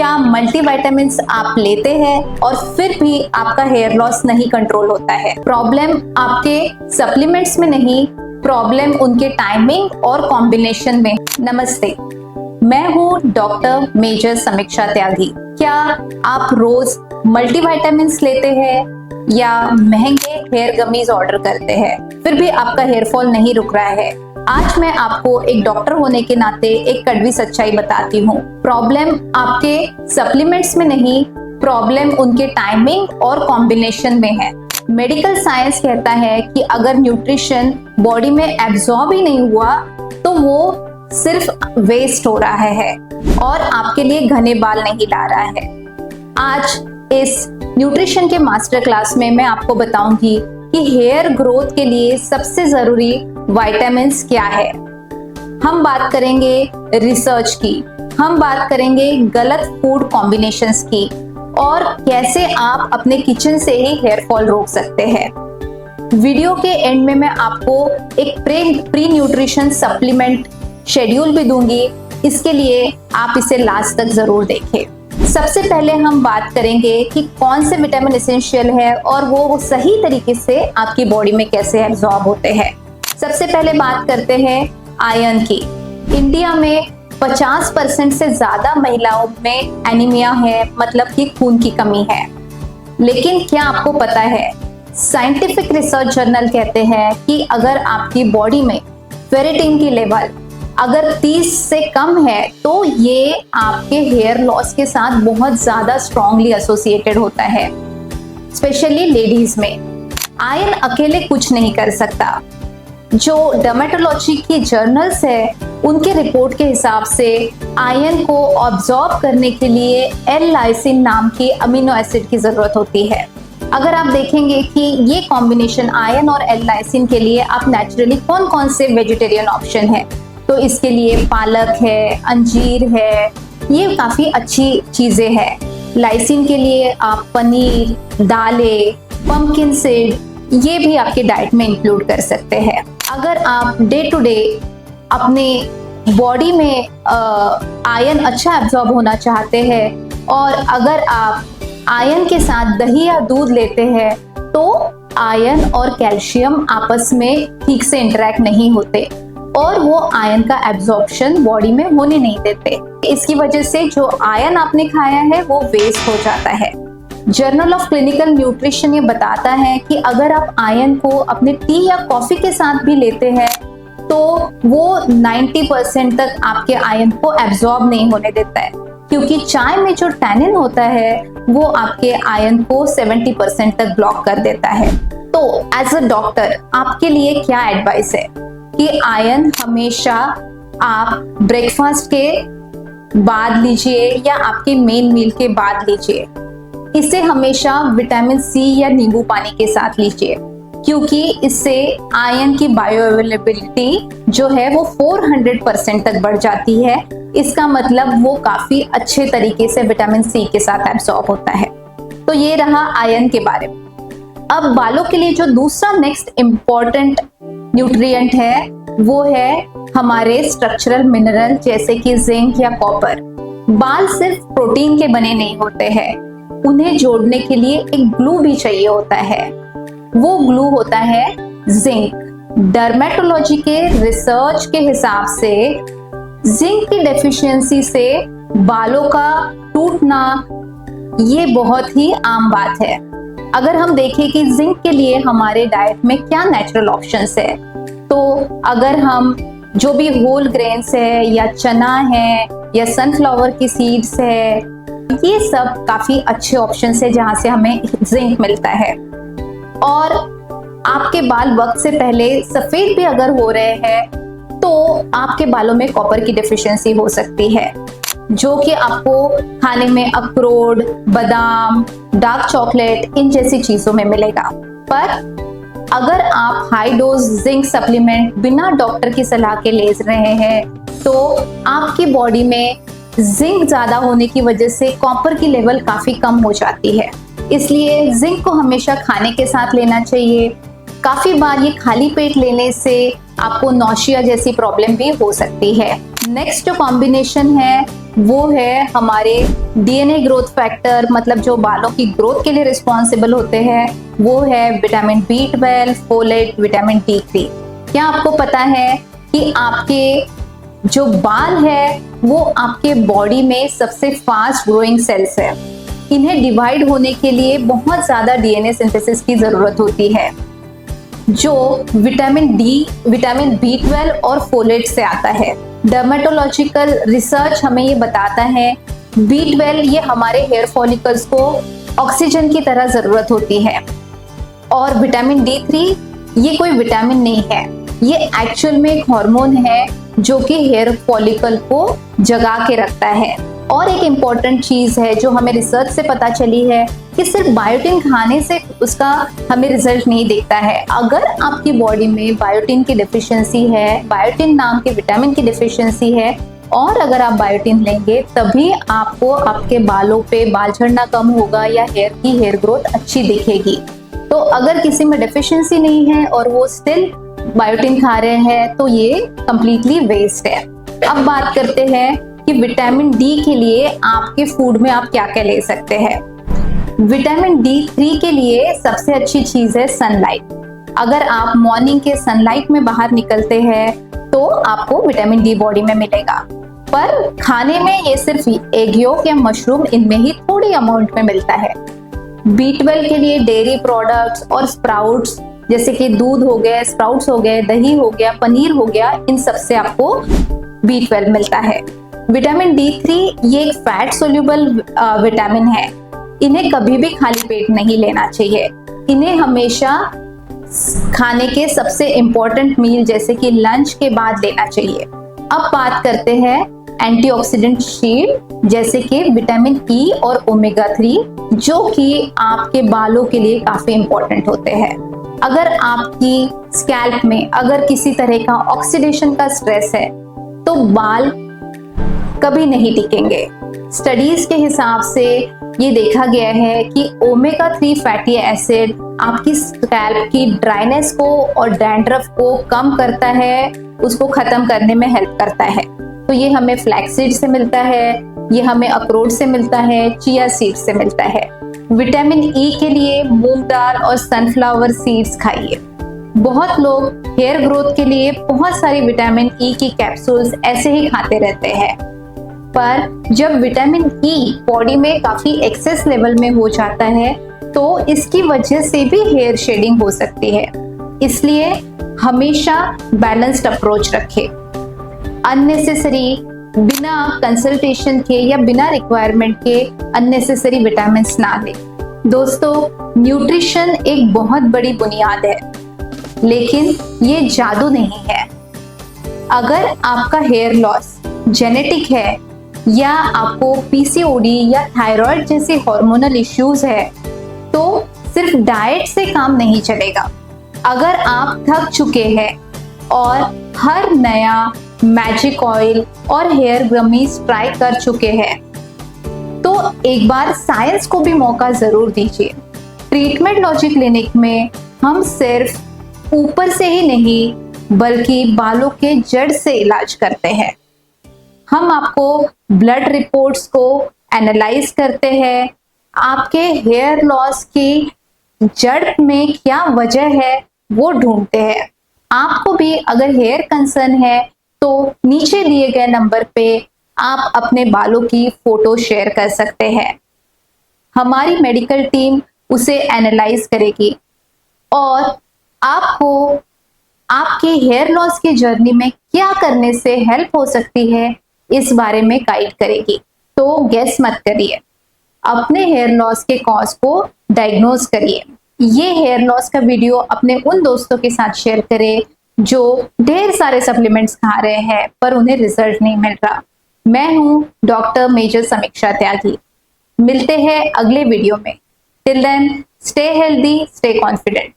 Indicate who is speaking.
Speaker 1: क्या मल्टीविटामिन्स आप लेते हैं और फिर भी आपका हेयर लॉस नहीं कंट्रोल होता है? प्रॉब्लम आपके सप्लीमेंट्स में नहीं, प्रॉब्लम उनके टाइमिंग और कॉम्बिनेशन में। नमस्ते, मैं हूँ डॉक्टर मेजर समीक्षा त्यागी। क्या आप रोज मल्टीविटामिन्स लेते हैं या महंगे हेयर गमीज ऑर्डर करते हैं, फिर भी आपका हेयर फॉल नहीं रुक रहा है? आज मैं आपको एक डॉक्टर होने के नाते एक कड़वी सच्चाई बताती हूँ। प्रॉब्लम आपके सप्लीमेंट्स में नहीं, प्रॉब्लम उनके टाइमिंग और कॉम्बिनेशन में है। मेडिकल साइंस कहता है कि अगर न्यूट्रिशन बॉडी में एब्जॉर्ब ही नहीं हुआ तो वो सिर्फ वेस्ट हो रहा है और आपके लिए घने बाल नहीं ला रहा है। आज इस न्यूट्रिशन के मास्टर क्लास में मैं आपको बताऊंगी कि हेयर ग्रोथ के लिए सबसे जरूरी विटामिन्स क्या है। हम बात करेंगे रिसर्च की, हम बात करेंगे गलत फूड कॉम्बिनेशंस की और कैसे आप अपने किचन से ही हेयर फॉल रोक सकते हैं। वीडियो के एंड में मैं आपको एक प्री न्यूट्रिशन सप्लीमेंट शेड्यूल भी दूंगी, इसके लिए आप इसे लास्ट तक जरूर देखें। सबसे पहले हम बात करेंगे कि कौन से विटामिन एसेंशियल है और वो सही तरीके से आपकी बॉडी में कैसे एब्जॉर्ब होते हैं। सबसे पहले बात करते हैं आयरन की। इंडिया में 50% से ज्यादा महिलाओं में एनीमिया है, मतलब कि खून की कमी है। लेकिन क्या आपको पता है, साइंटिफिक रिसर्च जर्नल कहते हैं कि अगर आपकी बॉडी में फेरेटिन की लेवल अगर 30 से कम है तो ये आपके हेयर लॉस के साथ बहुत ज्यादा स्ट्रांगली एसोसिएटेड होता है, स्पेशली लेडीज में। आयरन अकेले कुछ नहीं कर सकता। जो डर्मेटोलॉजी की जर्नल्स है उनके रिपोर्ट के हिसाब से आयरन को ऑब्जॉर्ब करने के लिए एल-लाइसिन नाम की अमीनो एसिड की जरूरत होती है। अगर आप देखेंगे कि ये कॉम्बिनेशन आयरन और एल-लाइसिन के लिए आप नेचुरली कौन कौन से वेजिटेरियन ऑप्शन है, तो इसके लिए पालक है, अंजीर है, ये काफी अच्छी चीजें हैं। लाइसिन के लिए आप पनीर, दालें, पंपकिन सीड, ये भी आपके डाइट में इंक्लूड कर सकते हैं। अगर आप डे टू डे अपने बॉडी में आयरन अच्छा एब्जॉर्ब होना चाहते हैं और अगर आप आयरन के साथ दही या दूध लेते हैं तो आयरन और कैल्शियम आपस में ठीक से इंटरेक्ट नहीं होते और वो आयरन का एब्जॉर्प्शन बॉडी में होने नहीं देते। इसकी वजह से जो आयरन आपने खाया है वो वेस्ट हो जाता है। जर्नल ऑफ क्लिनिकल न्यूट्रिशन ये बताता है कि अगर आप आयरन को अपने टी या कॉफी के साथ भी लेते हैं तो वो 90% तक आपके आयरन को एब्जॉर्ब नहीं होने देता है, क्योंकि चाय में जो टैनिन होता है वो आपके आयरन को 70% तक ब्लॉक कर देता है। तो एज अ डॉक्टर आपके लिए क्या एडवाइस है कि आयरन हमेशा आप ब्रेकफास्ट के बाद लीजिए या आपके मेन मील के बाद लीजिए। इसे हमेशा विटामिन सी या नींबू पानी के साथ लीजिए, क्योंकि इससे आयरन की बायो अवेलेबिलिटी जो है वो 400% तक बढ़ जाती है। इसका मतलब वो काफी अच्छे तरीके से विटामिन सी के साथ एब्सॉर्ब होता है। तो ये रहा आयरन के बारे में। अब बालों के लिए जो दूसरा नेक्स्ट इम्पोर्टेंट न्यूट्रिएंट है वो है हमारे स्ट्रक्चरल मिनरल, जैसे कि जिंक या कॉपर। बाल सिर्फ प्रोटीन के बने नहीं होते हैं, उन्हें जोड़ने के लिए एक ग्लू भी चाहिए होता है। वो ग्लू होता है जिंक। डर्मेटोलॉजी के रिसर्च के हिसाब से जिंक की डेफिशिएंसी से बालों का टूटना ये बहुत ही आम बात है। अगर हम देखें कि जिंक के लिए हमारे डाइट में क्या नेचुरल ऑप्शंस है, तो अगर हम जो भी होल ग्रेन्स है या चना है या सनफ्लावर की सीड्स है, ये सब काफी अच्छे ऑप्शंस है जहां से हमें जिंक मिलता है। और आपके बाल वक्त से पहले सफेद भी अगर हो रहे हैं तो आपके बालों में कॉपर की डेफिशिएंसी हो सकती है, जो कि आपको खाने में अखरोट, बादाम, डार्क चॉकलेट, इन जैसी चीजों में मिलेगा। पर अगर आप हाई डोज जिंक सप्लीमेंट बिना डॉक्टर की सलाह के ले रहे हैं तो आपकी बॉडी में जिंक ज्यादा होने की वजह से कॉपर की लेवल काफी कम हो जाती है। इसलिए जिंक को हमेशा खाने के साथ लेना चाहिए। काफी बार ये खाली पेट लेने से आपको नौशिया जैसी प्रॉब्लम भी हो सकती है। नेक्स्ट जो कॉम्बिनेशन है वो है हमारे डीएनए ग्रोथ फैक्टर मतलब जो बालों की ग्रोथ के लिए रिस्पॉन्सिबल होते हैं वो है vitamin B12, folate, vitamin D3। क्या आपको पता है कि आपके जो बाल है वो आपके बॉडी में सबसे फास्ट ग्रोइंग सेल्स है। इन्हें डिवाइड होने के लिए बहुत ज्यादा डीएनए सिंथेसिस की जरूरत होती है जो विटामिन डी, विटामिन B12 और फोलेट से आता है। डर्मेटोलॉजिकल रिसर्च हमें ये बताता है B12 ये हमारे हेयर फॉलिकल्स को ऑक्सीजन की तरह जरूरत होती है, और विटामिन D3 ये कोई विटामिन नहीं है, ये एक्चुअल में एक हार्मोन है जो कि हेयर फॉलिकल को जगा के रखता है। और एक इम्पॉर्टेंट चीज है जो हमें रिसर्च से पता चली है कि सिर्फ बायोटिन खाने से उसका हमें रिजल्ट नहीं दिखता है। अगर आपकी बॉडी में बायोटिन की डेफिशिएंसी है, बायोटिन नाम के विटामिन की डेफिशिएंसी है, और अगर आप बायोटिन लेंगे तभी आपको आपके बालों पे बाल झड़ना कम होगा या हेयर ग्रोथ अच्छी दिखेगी। तो अगर किसी में डेफिशिएंसी नहीं है और वो स्टिल बायोटिन खा रहे हैं तो ये कंप्लीटली वेस्ट है। अब बात करते हैं कि विटामिन डी के लिए आपके फूड में आप क्या क्या ले सकते हैं। विटामिन D3 के लिए सबसे अच्छी चीज है सनलाइट। अगर आप मॉर्निंग के सनलाइट में बाहर निकलते हैं तो आपको विटामिन डी बॉडी में मिलेगा, पर खाने में ये सिर्फ एग योक या मशरूम इनमें ही थोड़ी अमाउंट में मिलता है। B12 के लिए डेयरी प्रोडक्ट्स और स्प्राउट्स जैसे कि दूध हो गए, स्प्राउट्स हो गए, दही हो गया, पनीर हो गया, इन सब से आपको B12 मिलता है। विटामिन D3 ये एक फैट सोल्यूबल विटामिन है। इन्हें कभी भी खाली पेट नहीं लेना चाहिए। इन्हें हमेशा खाने के सबसे इम्पोर्टेंट मील जैसे कि लंच के बाद लेना चाहिए। अब बात करते हैं एंटीऑक्सीडेंट शील्ड जैसे कि विटामिन ई और ओमेगा 3 जो कि आपके बालों के लिए काफी इम्पोर्टेंट होते हैं। अगर आपकी स्कैल्प में अगर किसी तरह का ऑक्सीडेशन का स्ट्रेस है तो बाल कभी नहीं टिकेंगे। स्टडीज के हिसाब से ये देखा गया है कि ओमेगा 3 फैटी एसिड आपकी स्कैल्प की ड्राइनेस को और डैंड्रफ को कम करता है, उसको खत्म करने में हेल्प करता है। तो ये हमें फ्लैक्सीड से मिलता है, ये हमें अखरोट से मिलता है, चिया सीड से मिलता है। विटामिन ई के लिए मूंग दाल और सनफ्लावर सीड्स खाइए। बहुत लोग हेयर ग्रोथ के लिए बहुत सारी विटामिन ई की कैप्सूल्स ऐसे ही खाते रहते हैं, पर जब विटामिन ई बॉडी में काफी एक्सेस लेवल में हो जाता है तो इसकी वजह से भी हेयर शेडिंग हो सकती है। इसलिए हमेशा बैलेंस्ड अप्रोच रखें। अननेसेसरी बिना कंसल्टेशन के या बिना रिक्वायरमेंट के अननेसेसरी विटामिन्स ना लें। दोस्तों, न्यूट्रिशन एक बहुत बड़ी बुनियाद है, लेकिन ये जादू नहीं है। अगर आपका हेयर लॉस जेनेटिक है या आपको पीसीओडी या थायराइड जैसे हार्मोनल इश्यूज है तो सिर्फ डाइट से काम नहीं चलेगा। अगर आप थक चुके हैं और हर नया मैजिक ऑयल और हेयर ग्रमीज ट्राई कर चुके हैं तो एक बार साइंस को भी मौका जरूर दीजिए। ट्रीटमेंट लॉजिक क्लिनिक में हम सिर्फ ऊपर से ही नहीं बल्कि बालों के जड़ से इलाज करते हैं। हम आपको ब्लड रिपोर्ट्स को एनालाइज करते हैं, आपके हेयर लॉस की जड़ में क्या वजह है वो ढूंढते हैं। आपको भी अगर हेयर कंसर्न है तो नीचे दिए गए नंबर पे आप अपने बालों की फोटो शेयर कर सकते हैं। हमारी मेडिकल टीम उसे एनालाइज करेगी और आपको आपके हेयर लॉस की जर्नी में क्या करने से हेल्प हो सकती है इस बारे में गाइड करेगी। तो गेस मत करिए, अपने हेयर लॉस के कॉज को डायग्नोज करिए। ये हेयर लॉस का वीडियो अपने उन दोस्तों के साथ शेयर करें जो ढेर सारे सप्लीमेंट्स खा रहे हैं पर उन्हें रिजल्ट नहीं मिल रहा। मैं हूं डॉक्टर मेजर समीक्षा त्यागी। मिलते हैं अगले वीडियो में। Till then stay healthy, stay confident.